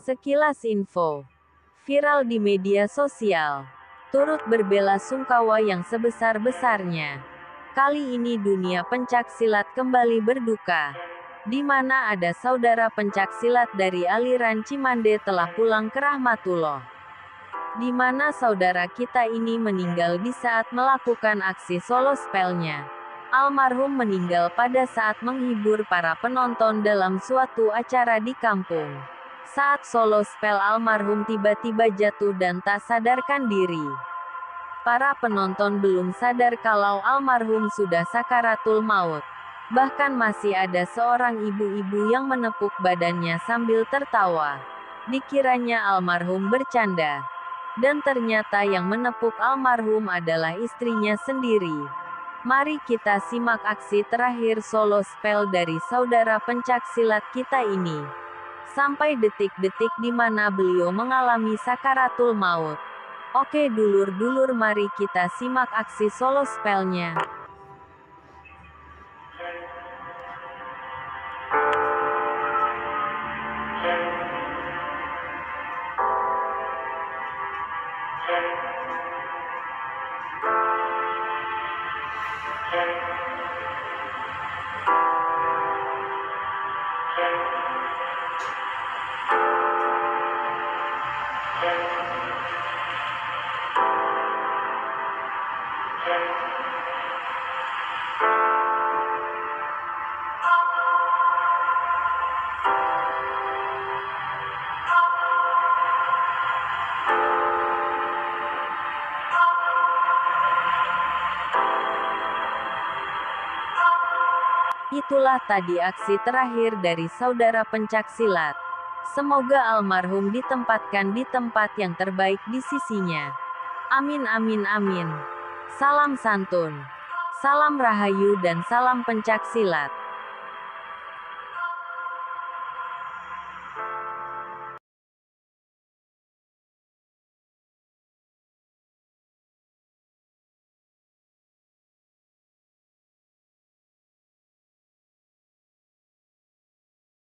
Sekilas info viral di media sosial, turut berbelasungkawa yang sebesar-besarnya. Kali ini dunia pencak silat kembali berduka, di mana ada saudara pencak silat dari aliran Cimande telah pulang ke rahmatullah. Di mana saudara kita ini meninggal di saat melakukan aksi solo spellnya. Almarhum meninggal pada saat menghibur para penonton dalam suatu acara di kampung. Saat solo spell almarhum tiba-tiba jatuh dan tak sadarkan diri. Para penonton belum sadar kalau almarhum sudah sakaratul maut. Bahkan masih ada seorang ibu-ibu yang menepuk badannya sambil tertawa. Dikiranya almarhum bercanda. Dan ternyata yang menepuk almarhum adalah istrinya sendiri. Mari kita simak aksi terakhir solo spell dari saudara pencak silat kita ini. Sampai detik-detik di mana beliau mengalami sakaratul maut. Oke dulur-dulur, mari kita simak aksi solo spellnya. Itulah tadi aksi terakhir dari saudara pencak silat. Semoga almarhum ditempatkan di tempat yang terbaik di sisinya. Amin amin amin. Salam santun. Salam rahayu dan salam pencak silat.